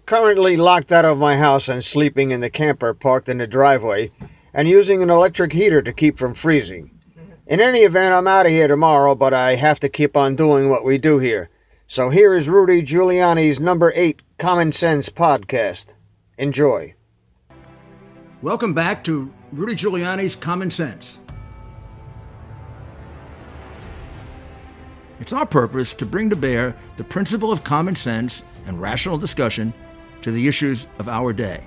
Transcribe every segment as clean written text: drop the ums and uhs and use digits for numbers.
currently locked out of my house and sleeping in the camper parked in the driveway and using an electric heater to keep from freezing. In any event, I'm out of here tomorrow, but I have to keep on doing what we do here. So here is Rudy Giuliani's number 8 Common Sense podcast. Enjoy. Welcome back to Rudy Giuliani's Common Sense. It's our purpose to bring to bear the principle of common sense and rational discussion to the issues of our day.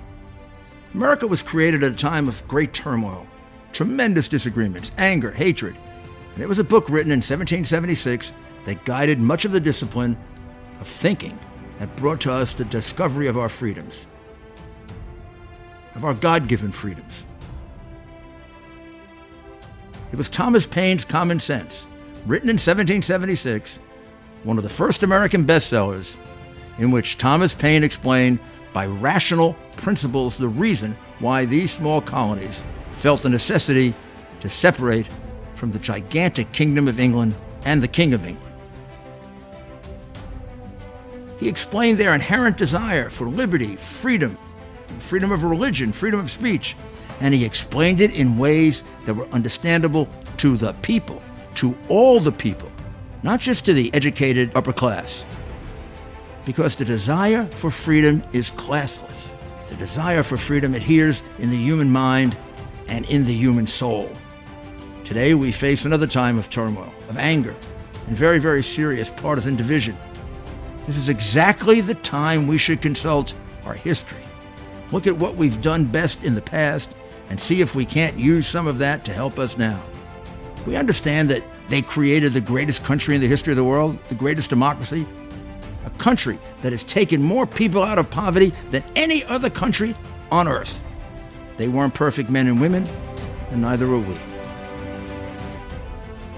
America was created at a time of great turmoil, tremendous disagreements, anger, hatred. And there was a book written in 1776 that guided much of the discipline of thinking that brought to us the discovery of our freedoms, of our God-given freedoms. It was Thomas Paine's Common Sense, written in 1776, one of the first American bestsellers, in which Thomas Paine explained by rational principles the reason why these small colonies felt the necessity to separate from the gigantic Kingdom of England and the King of England. He explained their inherent desire for liberty, freedom of religion, freedom of speech, and he explained it in ways that were understandable to the people, to all the people, not just to the educated upper class. Because the desire for freedom is classless. The desire for freedom adheres in the human mind and in the human soul. Today we face another time of turmoil, of anger, and very, very serious partisan division. This is exactly the time we should consult our history. Look at what we've done best in the past and see if we can't use some of that to help us now. We understand that they created the greatest country in the history of the world, the greatest democracy, a country that has taken more people out of poverty than any other country on earth. They weren't perfect men and women, and neither are we.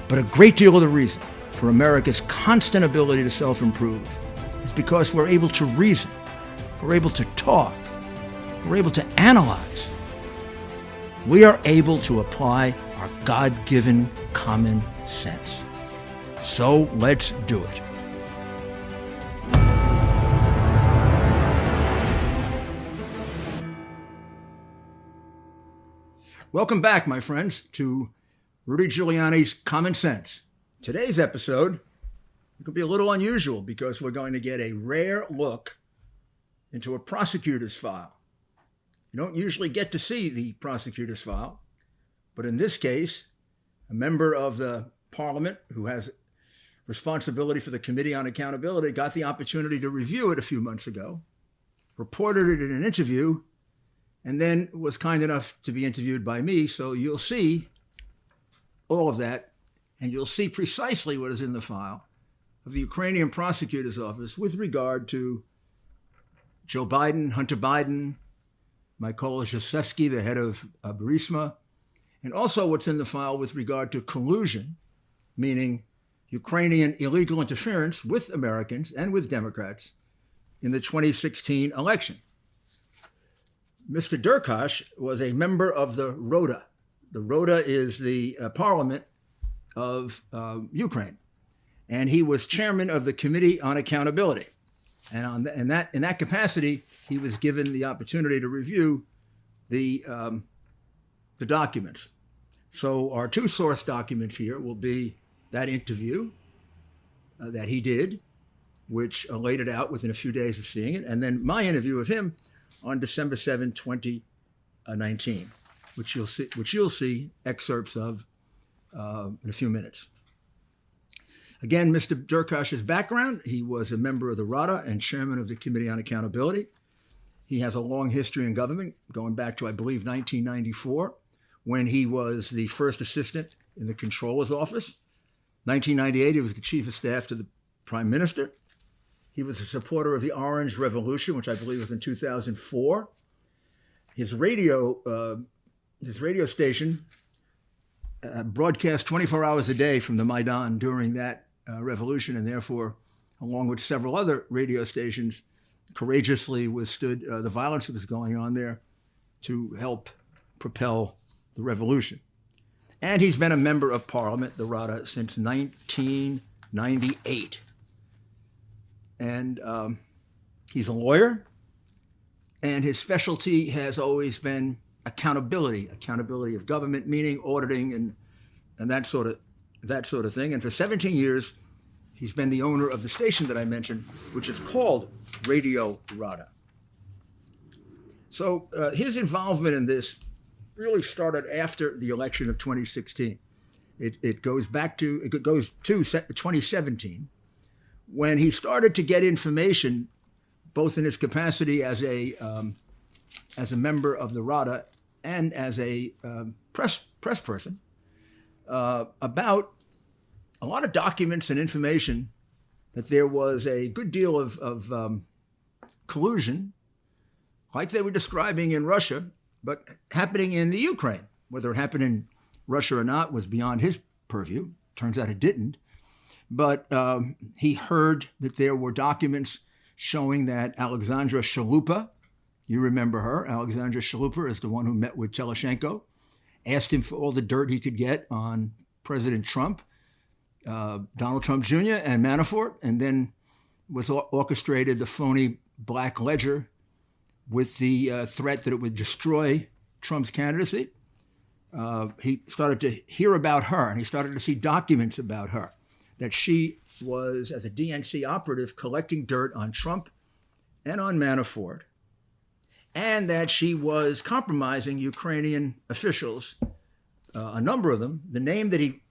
But a great deal of the reason for America's constant ability to self-improve is because we're able to reason, we're able to talk, we're able to analyze. We are able to apply our God-given common sense. So let's do it. Welcome back, my friends, to Rudy Giuliani's Common Sense. Today's episode could be a little unusual because we're going to get a rare look into a prosecutor's file. You don't usually get to see the prosecutor's file, but in this case, a member of the parliament who has responsibility for the Committee on Accountability got the opportunity to review it a few months ago, reported it in an interview, and then was kind enough to be interviewed by me. So you'll see all of that, and you'll see precisely what is in the file of the Ukrainian prosecutor's office with regard to Joe Biden, Hunter Biden, Mykola Zlochevsky, the head of Burisma, and also what's in the file with regard to collusion, meaning Ukrainian illegal interference with Americans and with Democrats in the 2016 election. Mr. Derkach was a member of the Rota. The Rota is the parliament of Ukraine, and he was chairman of the Committee on Accountability. And in that capacity, he was given the opportunity to review the documents. So our two source documents here will be that interview that he did, which laid it out within a few days of seeing it, and then my interview of him on December 7, 2019, which you'll see excerpts of in a few minutes. Again, Mr. Derkach's background: he was a member of the RADA and chairman of the Committee on Accountability. He has a long history in government, going back to, I believe, 1994, when he was the first assistant in the Comptroller's office. 1998, he was the chief of staff to the Prime Minister. He was a supporter of the Orange Revolution, which I believe was in 2004. His radio station broadcast 24 hours a day from the Maidan during that revolution, and therefore, along with several other radio stations, courageously withstood the violence that was going on there to help propel the revolution. And he's been a member of Parliament, the RADA, since 1998. And he's a lawyer. And his specialty has always been accountability of government, meaning auditing and that sort of thing. And for 17 years, he's been the owner of the station that I mentioned, which is called Radio Rada. So his involvement in this really started after the election of 2016. It goes to 2017, when he started to get information, both in his capacity as a member of the Rada and as a press person, about a lot of documents and information that there was a good deal of collusion, like they were describing in Russia, but happening in the Ukraine. Whether it happened in Russia or not was beyond his purview. Turns out it didn't. But he heard that there were documents showing that Alexandra Chalupa, you remember her, Alexandra Chalupa is the one who met with Teleshenko, asked him for all the dirt he could get on President Trump, Donald Trump Jr. and Manafort, and then was orchestrated the phony Black Ledger with the threat that it would destroy Trump's candidacy. He started to hear about her, and he started to see documents about her, that she was, as a DNC operative, collecting dirt on Trump and on Manafort, and that she was compromising Ukrainian officials, a number of them. The name that he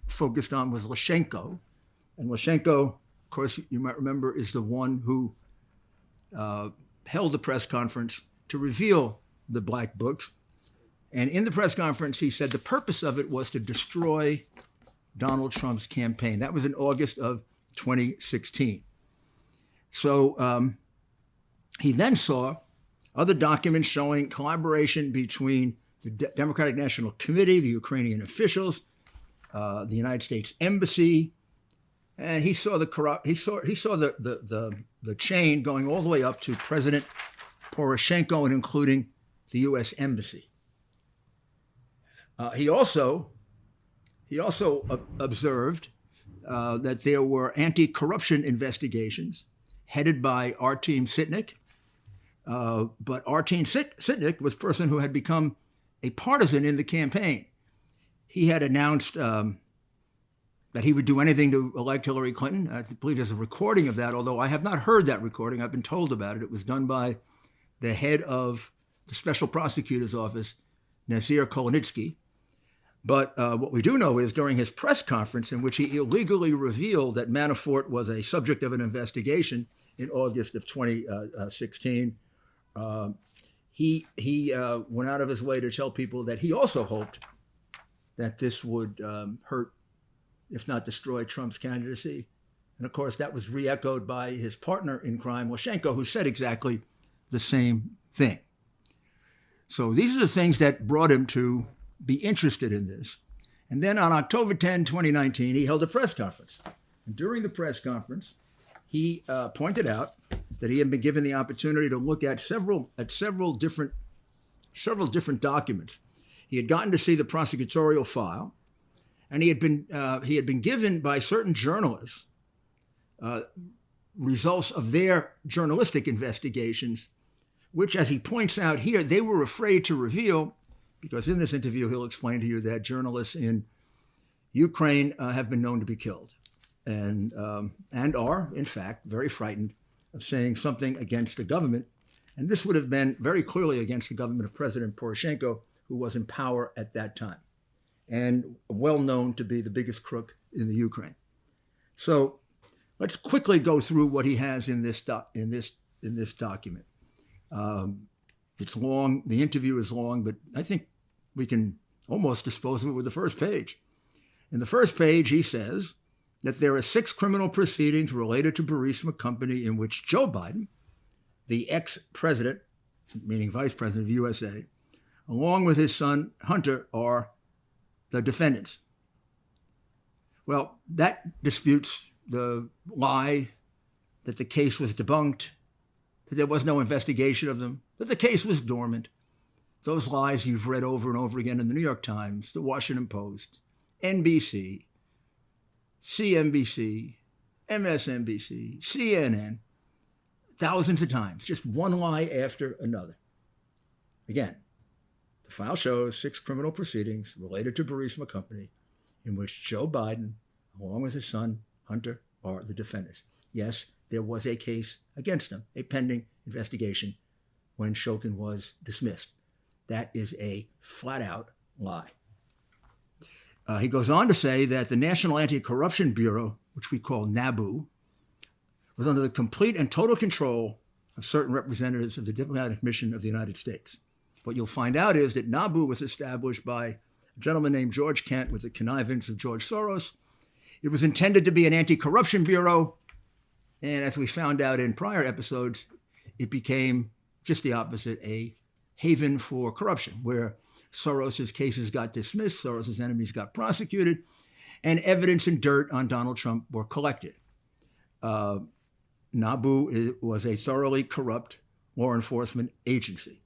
focused on was Lyshenko, and Lyshenko, of course, you might remember, is the one who held the press conference to reveal the black books. And in the press conference, he said the purpose of it was to destroy Donald Trump's campaign. That was in August of 2016. So he then saw other documents showing collaboration between the Democratic National Committee, the Ukrainian officials, the United States Embassy, and he saw the chain going all the way up to President Poroshenko and including the U.S. Embassy. He also observed that there were anti-corruption investigations headed by Artem Sitnik. But Artem Sitnik was a person who had become a partisan in the campaign. He had announced that he would do anything to elect Hillary Clinton. I believe there's a recording of that, although I have not heard that recording. I've been told about it. It was done by the head of the Special Prosecutor's Office, Nazir Kolonitsky. But what we do know is during his press conference, in which he illegally revealed that Manafort was a subject of an investigation in August of 2016, he went out of his way to tell people that he also hoped that this would hurt, if not destroy, Trump's candidacy. And of course, that was re-echoed by his partner in crime, Lyshenko, who said exactly the same thing. So these are the things that brought him to be interested in this. And then on October 10, 2019, he held a press conference. And during the press conference, he pointed out that he had been given the opportunity to look at several different documents. He had gotten to see the prosecutorial file, and he had been given by certain journalists results of their journalistic investigations, which, as he points out here, they were afraid to reveal, because in this interview he'll explain to you that journalists in Ukraine have been known to be killed, and are, in fact, very frightened of saying something against the government. And this would have been very clearly against the government of President Poroshenko, who was in power at that time, and well known to be the biggest crook in the Ukraine. So let's quickly go through what he has in this document. It's long. The interview is long, but I think we can almost dispose of it with the first page. In the first page, he says that there are 6 criminal proceedings related to Burisma Company in which Joe Biden, the ex-president, meaning vice president of USA, along with his son Hunter, are the defendants. Well, that disputes the lie that the case was debunked, that there was no investigation of them, that the case was dormant. Those lies you've read over and over again in the New York Times, the Washington Post, NBC, CNBC, MSNBC, CNN. thousands of times, just one lie after another. Again, the file shows 6 criminal proceedings related to Burisma Company in which Joe Biden, along with his son, Hunter, are the defendants. Yes, there was a case against him, a pending investigation, when Shokin was dismissed. That is a flat-out lie. He goes on to say that the National Anti-Corruption Bureau, which we call NABU, was under the complete and total control of certain representatives of the diplomatic mission of the United States. What you'll find out is that NABU was established by a gentleman named George Kent with the connivance of George Soros. It was intended to be an anti-corruption bureau, and as we found out in prior episodes, it became just the opposite, a haven for corruption, where Soros's cases got dismissed, Soros's enemies got prosecuted, and evidence and dirt on Donald Trump were collected. NABU was a thoroughly corrupt law enforcement agency,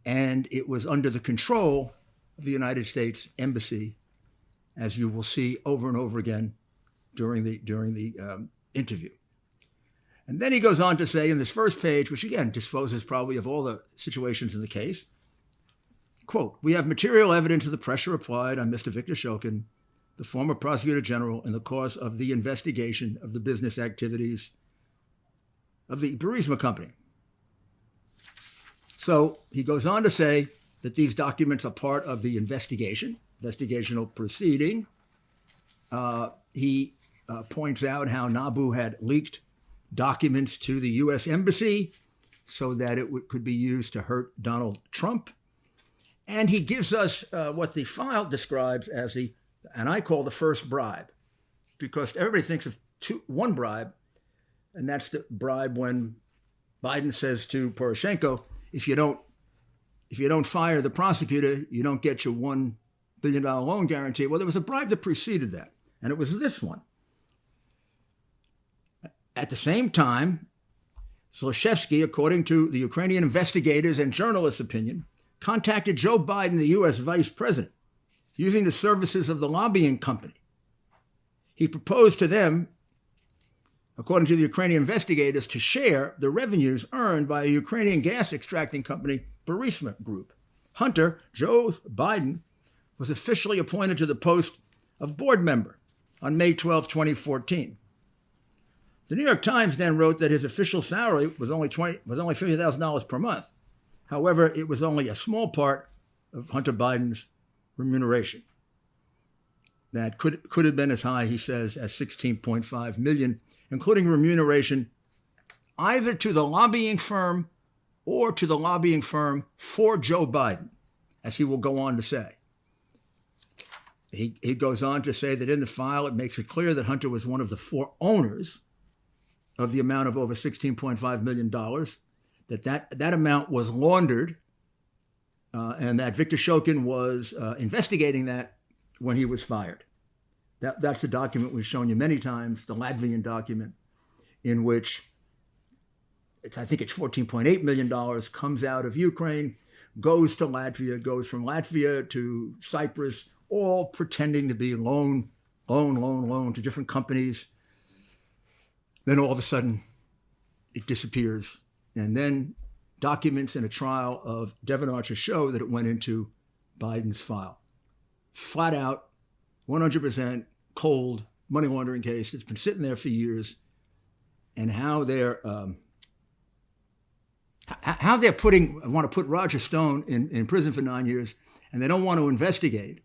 and it was under the control of the United States Embassy, as you will see over and over again during the interview. And then he goes on to say in this first page, which again disposes probably of all the situations in the case, quote, "We have material evidence of the pressure applied on Mr. Victor Shokin, the former prosecutor general, in the course of the investigation of the business activities of the Burisma Company." So he goes on to say that these documents are part of the investigational proceeding. He points out how NABU had leaked documents to the U.S. Embassy so that it could be used to hurt Donald Trump. And he gives us what the file describes as and I call the first bribe, because everybody thinks of one bribe, and that's the bribe when Biden says to Poroshenko, if you don't fire the prosecutor, you don't get your $1 billion loan guarantee. Well, there was a bribe that preceded that, and it was this one. At the same time, Zlochevsky, according to the Ukrainian investigators and journalists' opinion, contacted Joe Biden, the U.S. vice president, using the services of the lobbying company. He proposed to them, according to the Ukrainian investigators, to share the revenues earned by a Ukrainian gas extracting company, Burisma Group. Hunter, Joe Biden, was officially appointed to the post of board member on May 12, 2014. The New York Times then wrote that his official salary was only $50,000 per month. However, it was only a small part of Hunter Biden's remuneration. That could have been as high, he says, as $16.5 million, including remuneration either to the lobbying firm or to the lobbying firm for Joe Biden, as he will go on to say. He goes on to say that in the file, it makes it clear that Hunter was one of the 4 owners of the amount of over $16.5 million, that amount was laundered, and that Victor Shokin was investigating that when he was fired. That's the document we've shown you many times, the Latvian document, in which I think it's $14.8 million comes out of Ukraine, goes to Latvia, goes from Latvia to Cyprus, all pretending to be loan to different companies. Then all of a sudden, it disappears. And then documents in a trial of Devon Archer show that it went into Biden's file. Flat out, 100% cold money laundering case. It's been sitting there for years. And how they're want to put Roger Stone in prison for 9 years, and they don't want to investigate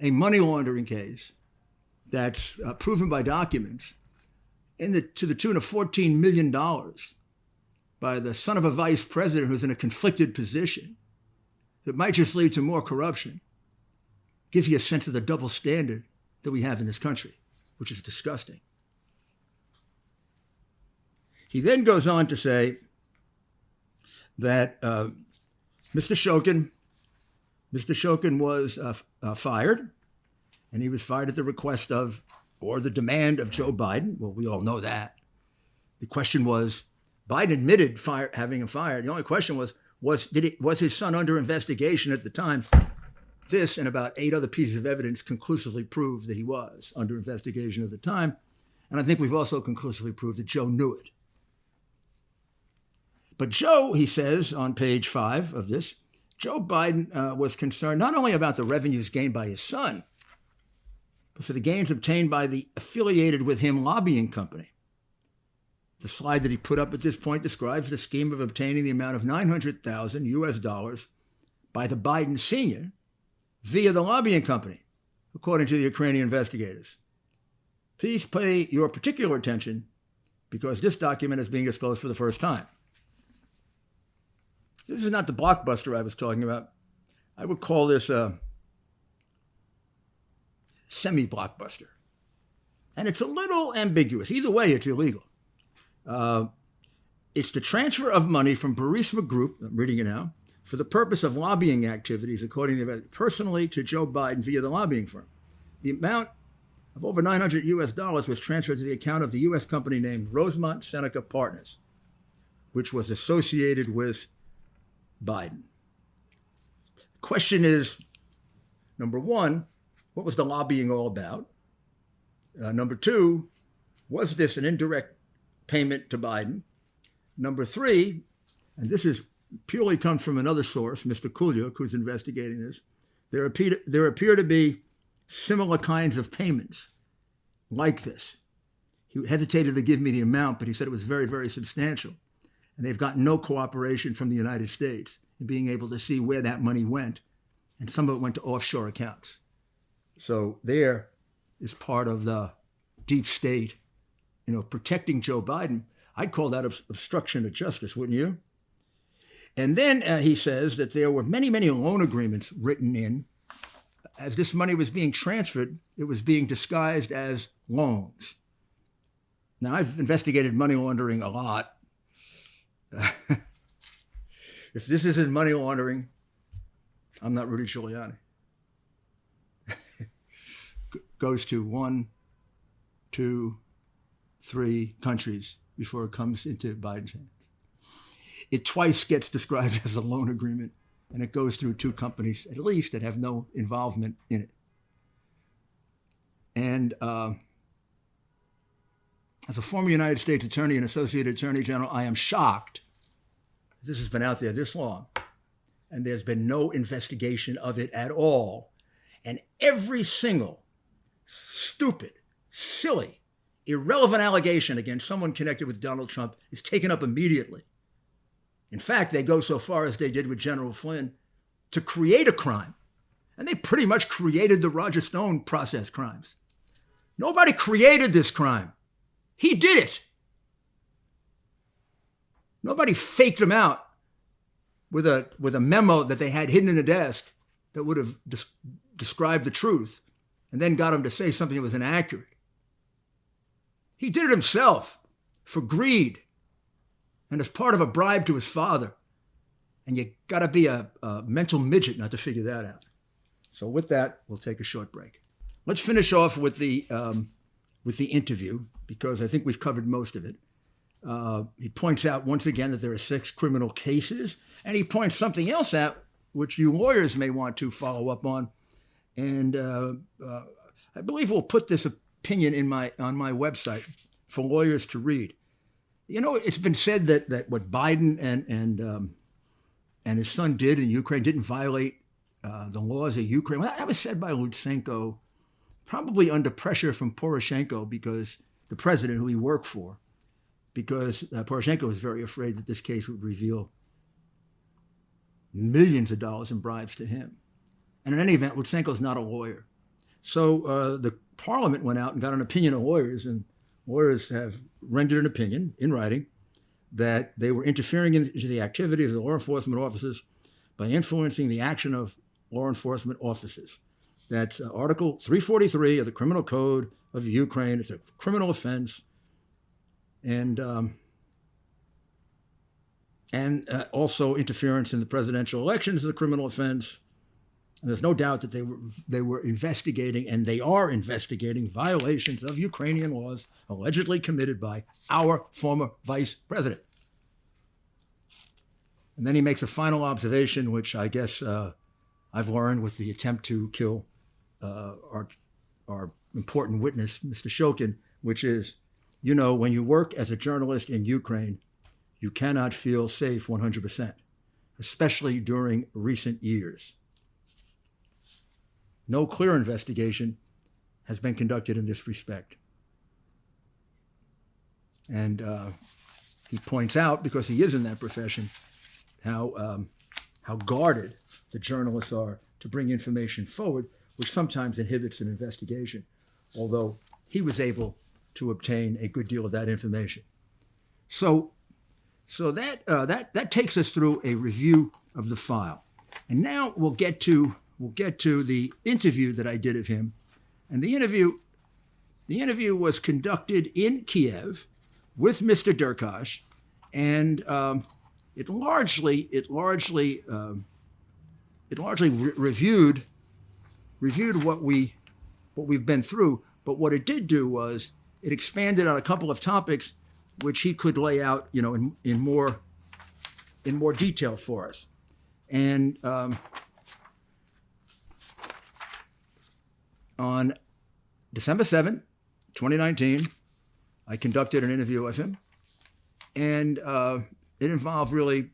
a money laundering case that's proven by documents to the tune of $14 million by the son of a vice president who's in a conflicted position that might just lead to more corruption. Gives you a sense of the double standard that we have in this country, which is disgusting. He then goes on to say that Mr. Shokin was fired, and he was fired at the request of, or the demand of, Joe Biden. Well, we all know that. The question was, Biden admitted having him fired. The only question was his son under investigation at the time? This and about 8 other pieces of evidence conclusively proved that he was under investigation at the time. And I think we've also conclusively proved that Joe knew it. But Joe, he says on page 5 of this, Joe Biden was concerned not only about the revenues gained by his son, but for the gains obtained by the affiliated with him lobbying company. The slide that he put up at this point describes the scheme of obtaining the amount of $900,000 US by the Biden senior via the lobbying company, according to the Ukrainian investigators. Please pay your particular attention because this document is being disclosed for the first time. This is not the blockbuster I was talking about. I would call this a semi-blockbuster. And it's a little ambiguous. Either way, it's illegal. It's the transfer of money from Burisma Group, I'm reading it now, for the purpose of lobbying activities, according to personally to Joe Biden via the lobbying firm. The amount of over $900 US was transferred to the account of the U.S. company named Rosemont Seneca Partners, which was associated with Biden. The question is, number one, what was the lobbying all about? Number two, was this an indirect payment to Biden? Number three, and this is purely comes from another source, Mr. Kulyuk, who's investigating this, there appear to be similar kinds of payments like this. He hesitated to give me the amount, but he said it was very, very substantial. And they've got no cooperation from the United States in being able to see where that money went. And some of it went to offshore accounts. So there is part of the deep state, protecting Joe Biden. I'd call that obstruction of justice, wouldn't you? And then he says that there were many, many loan agreements written in. As this money was being transferred, it was being disguised as loans. Now, I've investigated money laundering a lot. If this isn't money laundering, I'm not Rudy Giuliani. Goes to 1, 2, 3 countries before it comes into Biden's hands. It twice gets described as a loan agreement, and it goes through 2 companies, at least, that have no involvement in it. And as a former United States attorney and associate attorney general, I am shocked this has been out there this long, and there's been no investigation of it at all. And every single stupid, silly, irrelevant allegation against someone connected with Donald Trump is taken up immediately. In fact, they go so far as they did with General Flynn to create a crime. And they pretty much created the Roger Stone process crimes. Nobody created this crime. He did it. Nobody faked him out with a memo that they had hidden in a desk that would have described the truth and then got him to say something that was inaccurate. He did it himself for greed and as part of a bribe to his father. And you got to be a mental midget not to figure that out. So with that, we'll take a short break. Let's finish off with the interview, because I think we've covered most of it. He points out once again that there are 6 criminal cases, and he points something else out which you lawyers may want to follow up on. And I believe we'll put this opinion on my website for lawyers to read. It's been said that what Biden and his son did in Ukraine didn't violate the laws of Ukraine. Well, that was said by Lutsenko, probably under pressure from Poroshenko, because the president who he worked for, because Poroshenko was very afraid that this case would reveal millions of dollars in bribes to him. And in any event, Lutsenko's not a lawyer. So the parliament went out and got an opinion of lawyers, and lawyers have rendered an opinion in writing that they were interfering into the activities of the law enforcement officers by influencing the action of law enforcement officers. That's Article 343 of the Criminal Code of Ukraine. It's a criminal offense. And also interference in the presidential elections is a criminal offense. And there's no doubt that they were investigating, and they are investigating, violations of Ukrainian laws allegedly committed by our former vice president. And then he makes a final observation, which I guess I've learned with the attempt to kill our important witness, Mr. Shokin, which is, when you work as a journalist in Ukraine, you cannot feel safe 100%, especially during recent years. No clear investigation has been conducted in this respect. And he points out, because he is in that profession, how guarded the journalists are to bring information forward, which sometimes inhibits an investigation, although he was able to obtain a good deal of that information. So that takes us through a review of the file. And now we'll get to the interview that I did of him. And the interview was conducted in Kiev with Mr. Derkash, and it largely reviewed what we've been through. But what it did do was it expanded on a couple of topics which he could lay out, in more detail for us. And on December 7th, 2019, I conducted an interview of him, and it involved really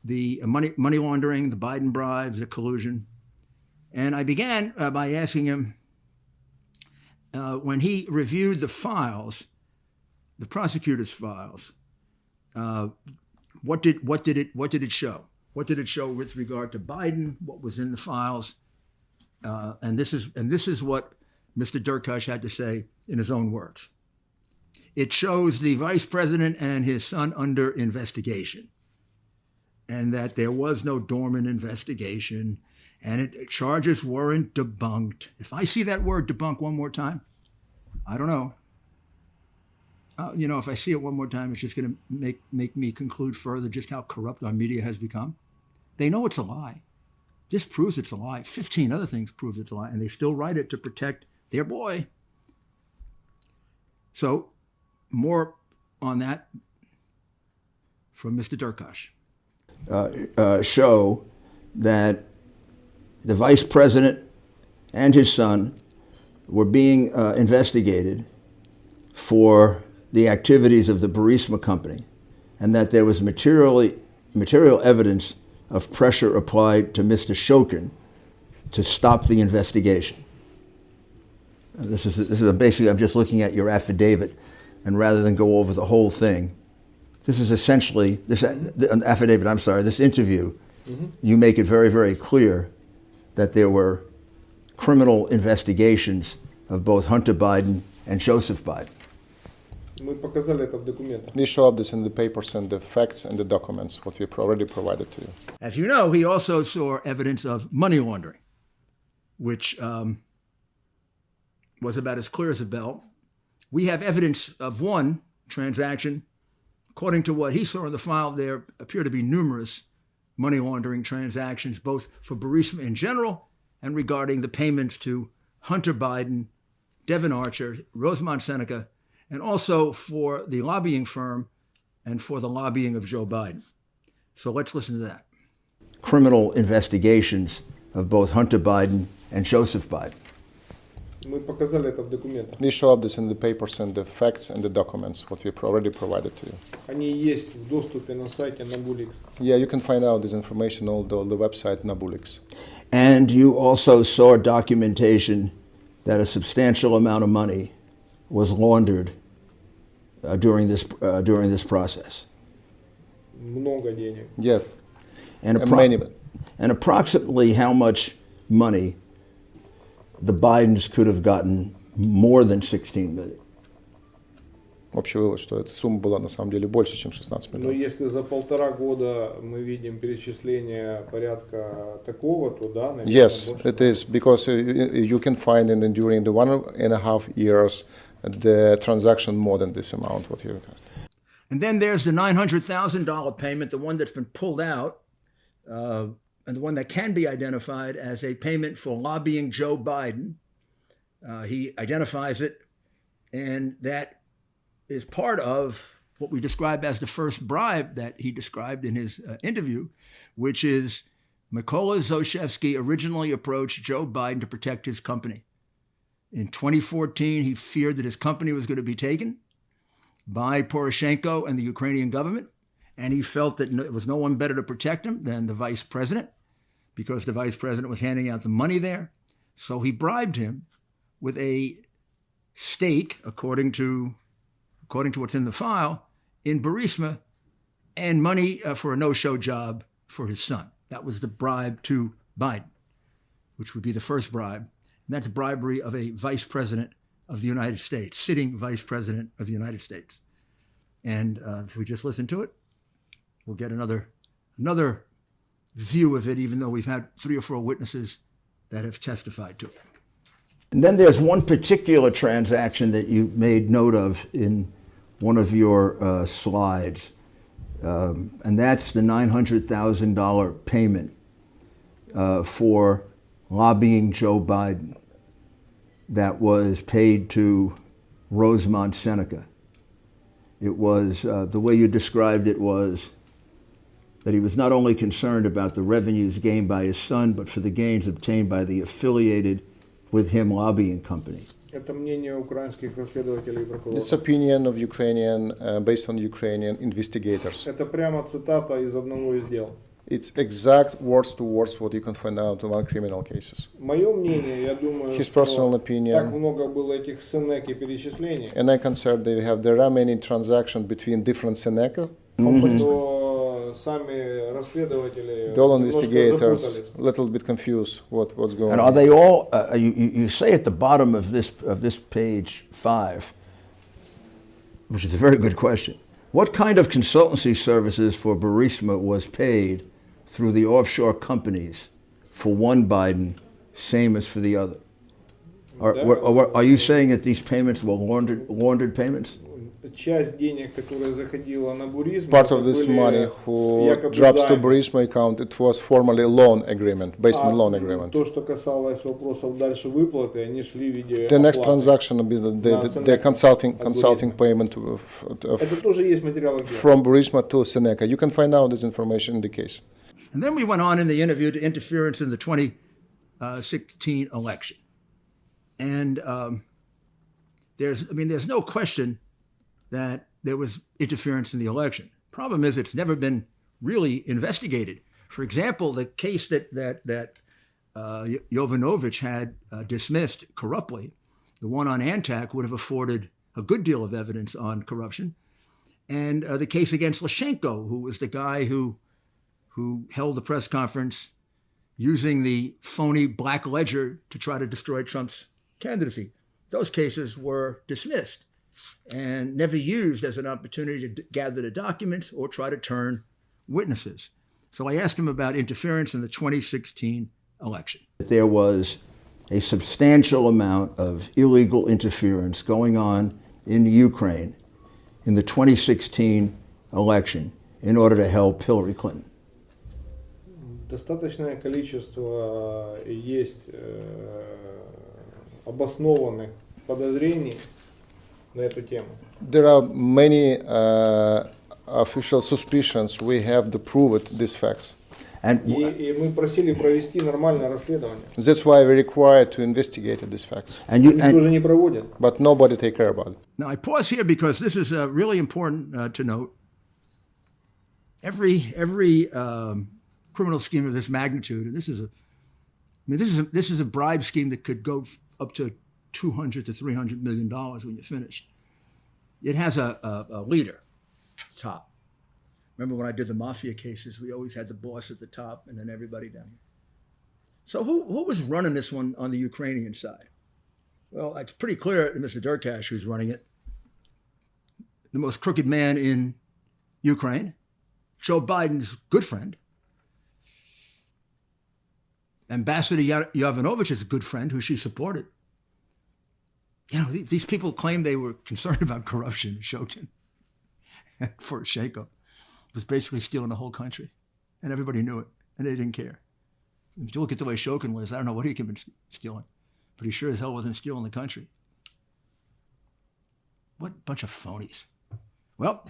the money laundering, the Biden bribes, the collusion. And I began by asking him, when he reviewed the files, the prosecutor's files, what did it show? What did it show with regard to Biden? What was in the files? And this is what Mr. Derkash had to say in his own words. It shows the vice president and his son under investigation, and that there was no dormant investigation, and charges weren't debunked. If I see that word debunk one more time, I don't know. If I see it one more time, it's just going to make me conclude further just how corrupt our media has become. They know it's a lie. This proves it's a lie. 15 other things prove it's a lie, and they still write it to protect their boy. So, more on that from Mr. Derkash. Show that the vice president and his son were being investigated for the activities of the Burisma company, and that there was material evidence of pressure applied to Mr. Shokin to stop the investigation. This is basically, I'm just looking at your affidavit, and rather than go over the whole thing, this is essentially, this interview, you make it very, very clear that there were criminal investigations of both Hunter Biden and Joseph Biden. We show up this in the papers and the facts and the documents, what we already provided to you. As you know, he also saw evidence of money laundering, which was about as clear as a bell. We have evidence of one transaction. According to what he saw in the file, there appear to be numerous money laundering transactions, both for Burisma in general and regarding the payments to Hunter Biden, Devin Archer, Rosemont Seneca, and also for the lobbying firm and for the lobbying of Joe Biden. So let's listen to that. Criminal investigations of both Hunter Biden and Joseph Biden. We show up this in the papers and the facts and the documents, what we already provided to you. Yeah, you can find out this information on the website Nabulix. And you also saw documentation that a substantial amount of money was laundered during this process. Yeah, And many. And approximately how much money the Bidens could have gotten more than 16 million. Общий вывод, что эта сумма была на самом деле больше, чем 16 Но миллионов. если за 1,5 года мы видим перечисление порядка такого, то да, наверное, Yes, больше. it is, because you can find in during the 1.5 years the transaction more than this amount what you have. And then there's the $900,000 payment, the one that's been pulled out, and the one that can be identified as a payment for lobbying Joe Biden. He identifies it, and that is part of what we describe as the first bribe that he described in his interview, which is Mykola Zlochevsky originally approached Joe Biden to protect his company. In 2014, he feared that his company was going to be taken by Poroshenko and the Ukrainian government, and he felt that there was no one better to protect him than the vice president, because the vice president was handing out the money there. So he bribed him with a stake, according to what's in the file, in Burisma, and money for a no-show job for his son. That was the bribe to Biden, which would be the first bribe. And that's bribery of a vice president of the United States, sitting vice president of the United States. And if we just listen to it, we'll get another view of it, even though we've had 3 or 4 witnesses that have testified to it. And then there's one particular transaction that you made note of in one of your slides, and that's the $900,000 payment for lobbying Joe Biden that was paid to Rosemont Seneca. It was, the way you described it was that he was not only concerned about the revenues gained by his son, but for the gains obtained by the affiliated with him lobbying company. Это мнение украинских расследователей и прокуроров. It's opinion of Ukrainian, based on Ukrainian investigators. Это прямо цитата из одного из дел. It's exact words to words what you can find out in one criminal cases. Мое мнение, я думаю, His personal что opinion. так много было этих сценек и перечислений, And I consider there are many transactions between different Seneca. что сами расследователи The all немножко investigators запутались. a little bit confused what's going And on. are they all, you say at the bottom of this page 5, which is a very good question, what kind of consultancy services for Burisma was paid through the offshore companies for one Biden, same as for the other? Are you saying that these payments were laundered payments? Часть денег, которая заходила на Буризм, Part of this money who drops to Burisma account, it was formerly loan agreement, based on loan agreement. То, что касалось вопросов дальше выплаты, они шли в виде The next оплаты. transaction will be the consulting payment Это тоже есть в материалах дела. from Burisma to Seneca. You can find out this information in the case. And then we went on in the interview to interference in the 2016 election. And there's no question that there was interference in the election. Problem is, it's never been really investigated. For example, the case that Jovanovich had dismissed corruptly, the one on Antac, would have afforded a good deal of evidence on corruption. And the case against Lyshenko, who was the guy who held the press conference using the phony black ledger to try to destroy Trump's candidacy. Those cases were dismissed and never used as an opportunity to gather the documents or try to turn witnesses. So I asked him about interference in the 2016 election. There was a substantial amount of illegal interference going on in Ukraine in the 2016 election in order to help Hillary Clinton. Достаточное количество есть обоснованных подозрений на эту тему. There are many official suspicions. We have to prove it, these facts. And И мы просили провести нормальное расследование. That's why we're required to investigate these facts. Никто же не проводит. But nobody take care about it. Now I pause here because this is really important to note. Every criminal scheme of this magnitude, and this is a bribe scheme that could go up to $200 to $300 million when you're finished. It has a leader at the top. Remember when I did the mafia cases, we always had the boss at the top and then everybody down here. So who was running this one on the Ukrainian side? Well, it's pretty clear to Mr. Durkash who's running it. The most crooked man in Ukraine, Joe Biden's good friend. Ambassador Yovanovich is a good friend who she supported. You know, these people claimed they were concerned about corruption. Shokin and Poroshenko was basically stealing the whole country. And everybody knew it, and they didn't care. If you look at the way Shokin lives, I don't know what he could have been stealing, but he sure as hell wasn't stealing the country. What bunch of phonies. Well,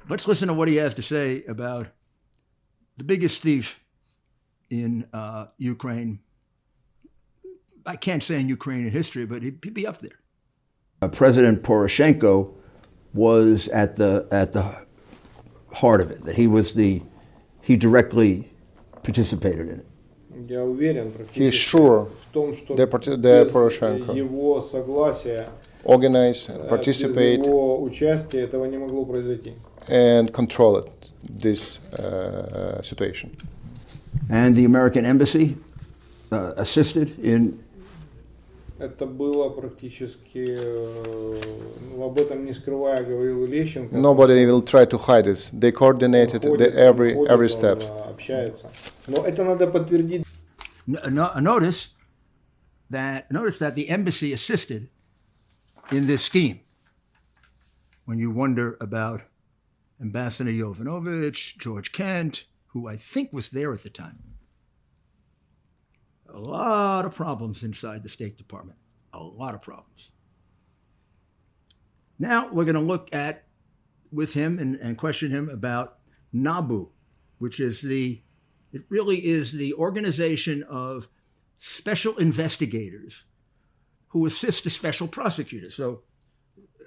let's listen to what he has to say about the biggest thief in Ukraine. I can't say in Ukrainian history, but he'd be up there. President Poroshenko was at the heart of it, that he directly participated in it. Я уверен He is практически sure в том, что that без Poroshenko его согласия, organize, без participate, его участия этого не могло произойти. and control it, this situation. And the American embassy assisted in. Это было практически, об этом не скрывая, говорил Лещенко. Nobody will try to hide it. They coordinated every step. Он общается. Но это надо подтвердить. Notice that the embassy assisted in this scheme. When you wonder about Ambassador Yovanovitch, George Kent, who I think was there at the time. A lot of problems inside the State Department. A lot of problems. Now we're going to look at with him and question him about NABU, which is it really is the organization of special investigators who assist the special prosecutors. So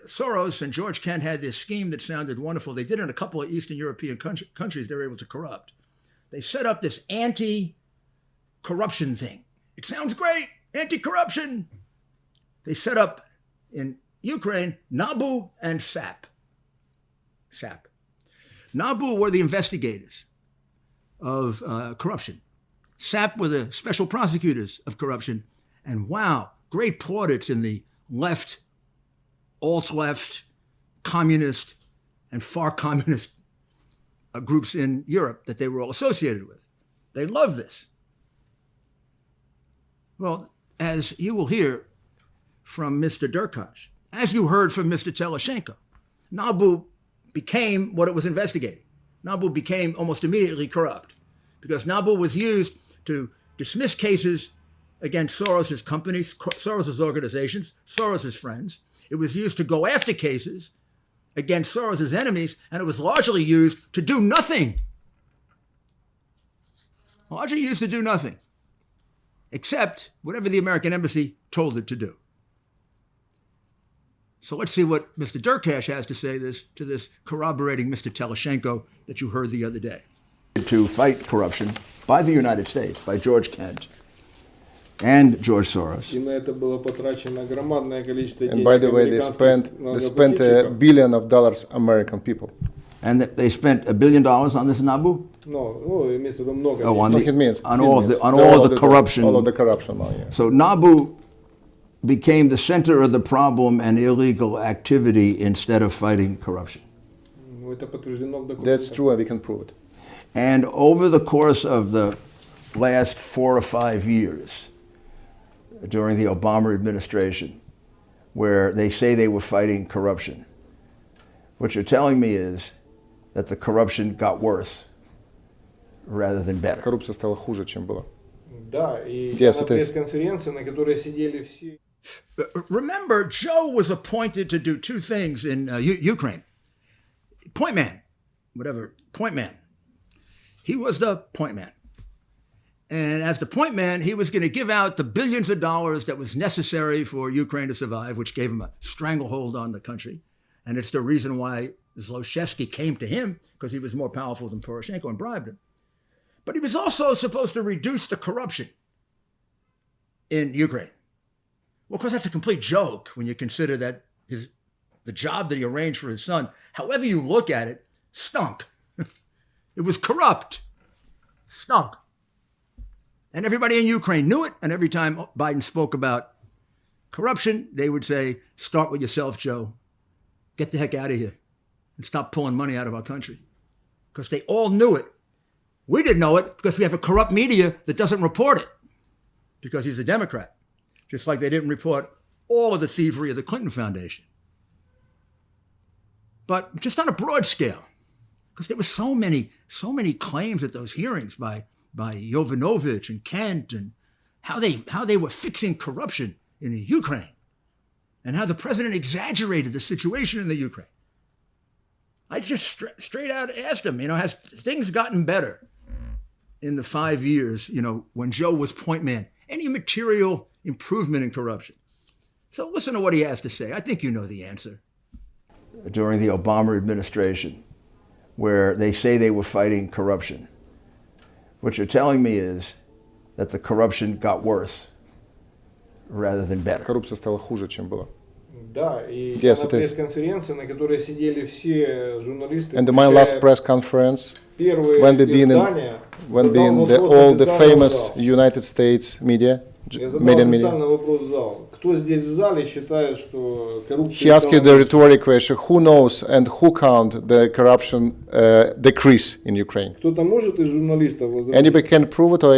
Soros and George Kent had this scheme that sounded wonderful. They did it in a couple of Eastern European countries they were able to corrupt. They set up this anti-corruption thing. It sounds great, anti-corruption. They set up in Ukraine NABU and SAP. NABU were the investigators of corruption. SAP were the special prosecutors of corruption. And wow, great plaudits in the left, alt-left, communist, and far communist groups in Europe that they were all associated with. They love this. Well, as you will hear from Mr. Derkach, as you heard from Mr. Teleshenko, NABU became what it was investigating. NABU became almost immediately corrupt because NABU was used to dismiss cases against Soros's companies, Soros's organizations, Soros's friends. It was used to go after cases against Soros's enemies, and it was largely used to do nothing. Largely used to do nothing, except whatever the American embassy told it to do. So let's see what Mr. Derkach has to say to this corroborating Mr. Teleshenko that you heard the other day. To fight corruption by the United States, by George Kent and George Soros. И на это было потрачено громадное количество денег. And by the way, they spent $1 billion American people. And they spent $1 billion on this NABU? Ну, имеется в виду много. Oh, on all the corruption. All of the corruption money. Yeah. So NABU became the center of the problem and illegal activity instead of fighting corruption. Это подтверждено в документах. That's true, and we can prove it. And over the course of the last 4 or 5 years, during the Obama administration, where they say they were fighting corruption, what you're telling me is that the corruption got worse rather than better. Коррупция стала хуже, чем была. Да, и Yes, на it is. пресс-конференции, на которой сидели все. Remember, Joe was appointed to do two things in Ukraine. Point man, whatever, point man. He was the point man. And as the point man, he was going to give out the billions of dollars that was necessary for Ukraine to survive, which gave him a stranglehold on the country. And it's the reason why Zlochevsky came to him, because he was more powerful than Poroshenko and bribed him. But he was also supposed to reduce the corruption in Ukraine. Well, of course, that's a complete joke when you consider that the job that he arranged for his son, however you look at it, stunk. It was corrupt. Stunk. And everybody in Ukraine knew it. And every time Biden spoke about corruption, they would say, start with yourself, Joe. Get the heck out of here and stop pulling money out of our country. Because they all knew it. We didn't know it because we have a corrupt media that doesn't report it because he's a Democrat. Just like they didn't report all of the thievery of the Clinton Foundation. But just on a broad scale, because there were so many claims at those hearings by Yovanovitch and Kent and how they were fixing corruption in the Ukraine and how the president exaggerated the situation in the Ukraine. I just straight out asked him, has things gotten better in the 5 years, when Joe was point man? Any material improvement in corruption? So listen to what he has to say. I think you know the answer. During the Obama administration, where they say they were fighting corruption. What you're telling me is that the corruption got worse rather than better. Коррупция стала хуже, чем была. Да, и Yes, на it is. пресс-конференции, на которой сидели все журналисты, And my last press conference, первые when we been издания, when задал being вопрос all the официально в famous зал. United States media, Я задал media. официально вопрос в зал. Кто здесь в зале считает, что коррупция... He asked you the rhetoric question: who knows and who count the corruption decrease in Ukraine? Кто-то может из журналистов возразить? Anybody can prove it, or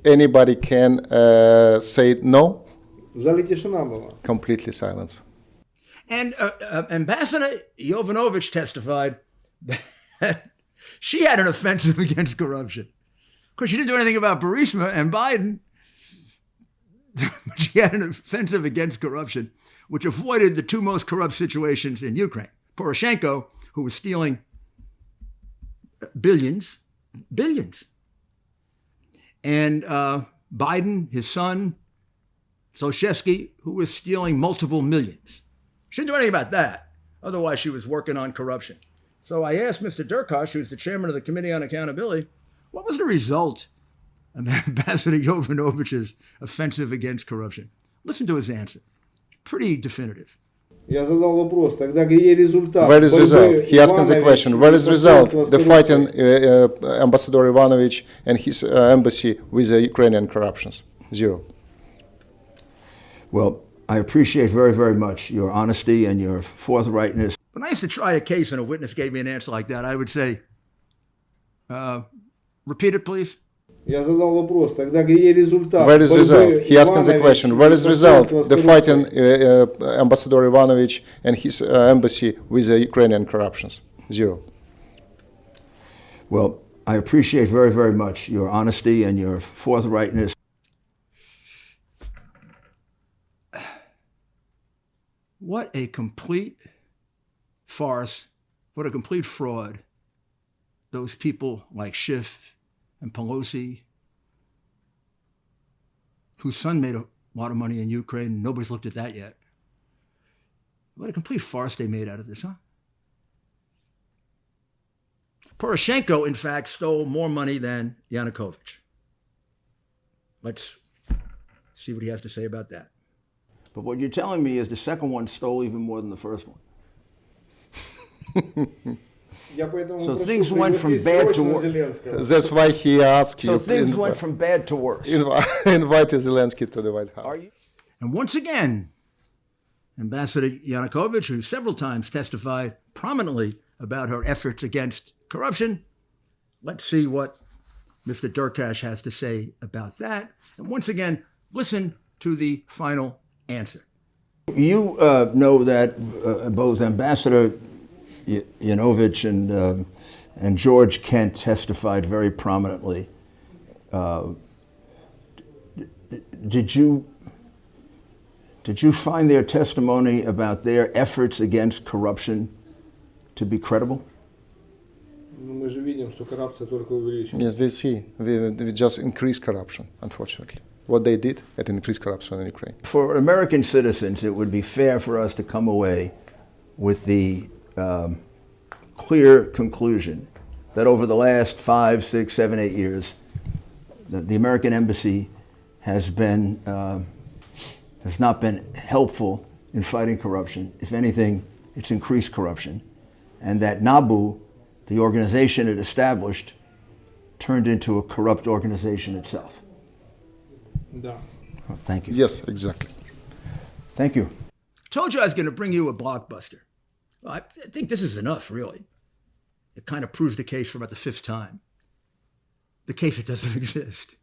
anybody can say no? В зале тишина была. Completely silence. And Ambassador Yovanovitch testified that she had an offensive against corruption. Of course, she didn't do anything about Burisma and Biden. But she had an offensive against corruption, which avoided the two most corrupt situations in Ukraine. Poroshenko, who was stealing billions, and Biden, his son, Zlochevsky, who was stealing multiple millions. She didn't do anything about that. Otherwise, she was working on corruption. So I asked Mr. Durkosh, who's the chairman of the Committee on Accountability, what was the result of Ambassador Yovanovitch's offensive against corruption? Listen to his answer. Pretty definitive. Я задал вопрос, тогда где результат? Where is result? He asked the Иванович question: where is result? посольства с The fighting коррупцией. Ambassador Ivanovich and his embassy with the Ukrainian corruptions. Zero. Well, I appreciate very, very much your honesty and your forthrightness. When I used to try a case and a witness gave me an answer like that, I would say, repeat it, please. Я задал вопрос, тогда где результат? Where is result? He asked the Иванович question: where is result? посольства с The коррупцией. fighting Ambassador Ivanovich and his embassy with the Ukrainian corruptions. Zero. Well, I appreciate very, very much your honesty and your forthrightness. What a complete farce, what a complete fraud those people like Schiff and Pelosi, whose son made a lot of money in Ukraine. Nobody's looked at that yet. What a complete farce they made out of this, huh? Poroshenko, in fact, stole more money than Yanukovych. Let's see what he has to say about that. But what you're telling me is the second one stole even more than the first one. Я поэтому So прошу things went from пригласить bad to срочно worse. Зеленского. That's why he asked So you things to went from bad to worse. invite Zelensky to the White House. Are you? And once again, Ambassador Yanukovych, who several times testified prominently about her efforts against corruption, let's see what Mr. Durkash has to say about that. And once again, listen to the final answer. You know that both Ambassador Yanukovych and George Kent testified very prominently. Did you find their testimony about their efforts against corruption to be credible? Ну, мы же видим, что коррупция только увеличивается. Yes, we see. We just increase corruption, unfortunately. What they did, it increased corruption in Ukraine. For American citizens, it would be fair for us to come away with the clear conclusion that over the last 5, 6, 7, 8 years, the American embassy has not been helpful in fighting corruption. If anything, it's increased corruption. And that NABU, the organization it established, turned into a corrupt organization itself. Да. Oh, thank you. Yes, exactly. Thank you. Told you I was going to bring you a blockbuster. Well, I think this is enough, really. It kind of proves the case for about the fifth time. The case that doesn't exist.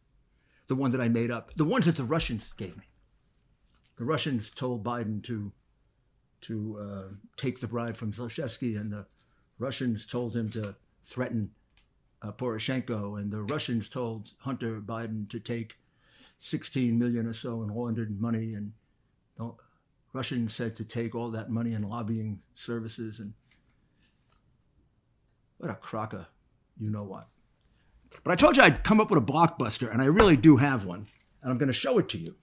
The one that I made up. The ones that the Russians gave me. The Russians told Biden to take the bribe from Zlochevsky, and the Russians told him to threaten Poroshenko, and the Russians told Hunter Biden to take 16 million or so in laundered money, and the Russians said to take all that money in lobbying services, and what a crocker, you know what. But I told you I'd come up with a blockbuster, and I really do have one, and I'm going to show it to you.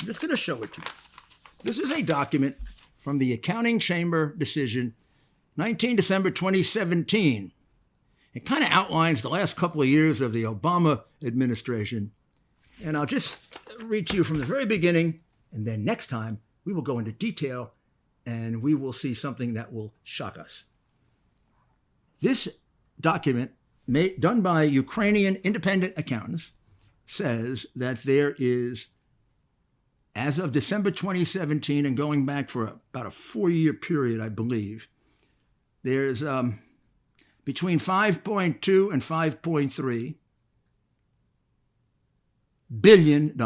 I'm just going to show it to you. This is a document from the accounting chamber decision 19 December 2017. It kind of outlines the last couple of years of the Obama administration. And I'll just read to you from the very beginning, and then next time we will go into detail and we will see something that will shock us. This document, done by Ukrainian independent accountants, says that there is, as of December 2017 and going back for about a 4-year period, I believe, there's between $5.2 and $5.3 billion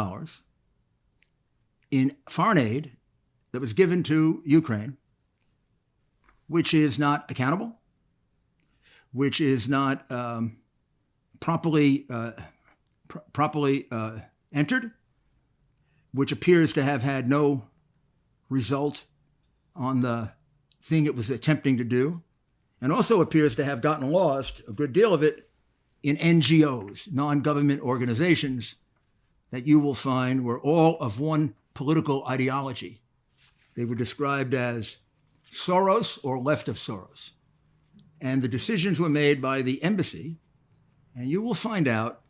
in foreign aid that was given to Ukraine, which is not accountable, which is not properly entered, which appears to have had no result on the thing it was attempting to do, and also appears to have gotten lost, a good deal of it, in NGOs, non-government organizations, that you will find were all of one political ideology. They were described as Soros or left of Soros. And the decisions were made by the embassy, and you will find out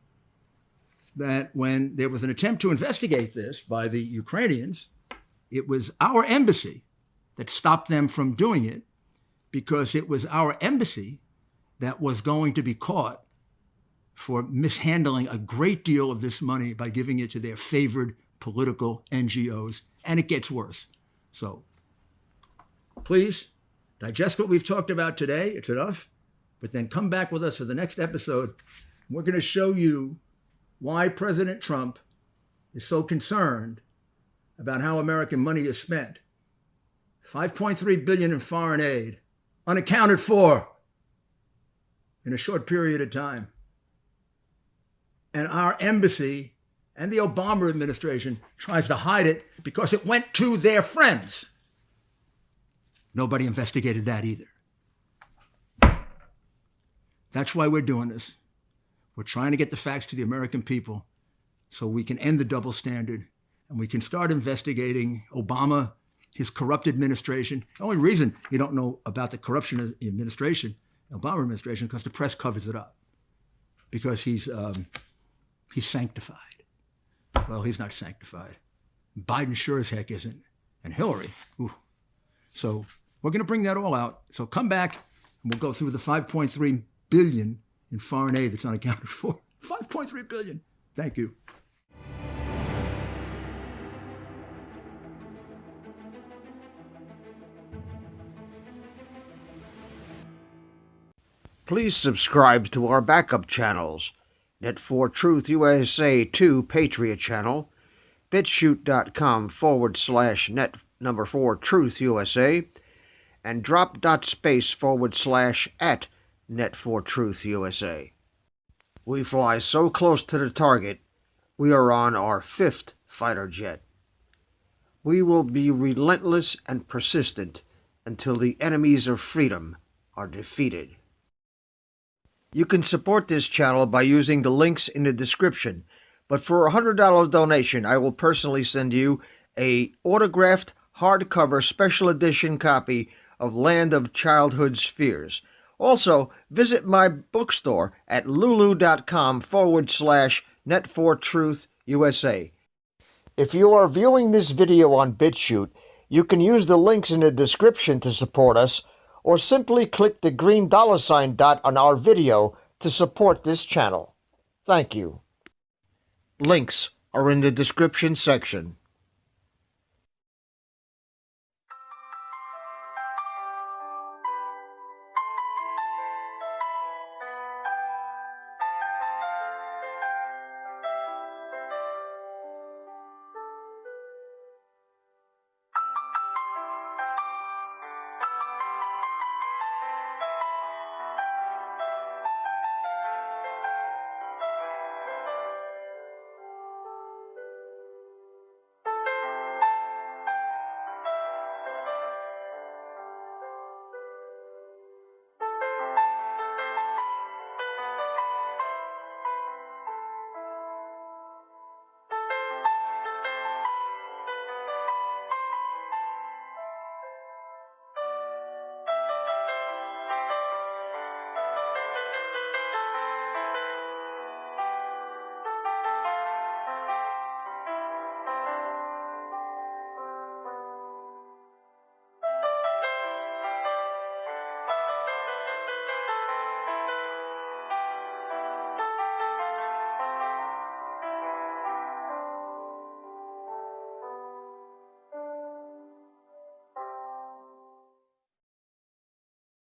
that when there was an attempt to investigate this by the Ukrainians, it was our embassy that stopped them from doing it, because it was our embassy that was going to be caught for mishandling a great deal of this money by giving it to their favored political NGOs, and it gets worse. So please digest what we've talked about today. It's enough. But then come back with us for the next episode. We're going to show you why President Trump is so concerned about how American money is spent. $5.3 billion in foreign aid, unaccounted for in a short period of time. And our embassy and the Obama administration tries to hide it because it went to their friends. Nobody investigated that either. That's why we're doing this. We're trying to get the facts to the American people so we can end the double standard and we can start investigating Obama, his corrupt administration. The only reason you don't know about the corruption of the administration, Obama administration, because the press covers it up. Because he's sanctified. Well, he's not sanctified. Biden sure as heck isn't. And Hillary, ooh. So we're going to bring that all out. So come back and we'll go through the $5.3 billion in foreign aid that's unaccounted for. $5.3 billion. Thank you. Please subscribe to our backup channels, Net4Truth USA 2 Patriot channel, BitChute.com/net4Truth USA, and drop.space/@Net4Truth USA. We fly so close to the target, we are on our 5th fighter jet. We will be relentless and persistent until the enemies of freedom are defeated. You can support this channel by using the links in the description, but for a $100 donation, I will personally send you a autographed hardcover special edition copy of Land of Childhood's Fears. Also, visit my bookstore at lulu.com/Net4Truth USA. If you are viewing this video on BitChute, you can use the links in the description to support us, or simply click the green $ dot on our video to support this channel. Thank you. Links are in the description section.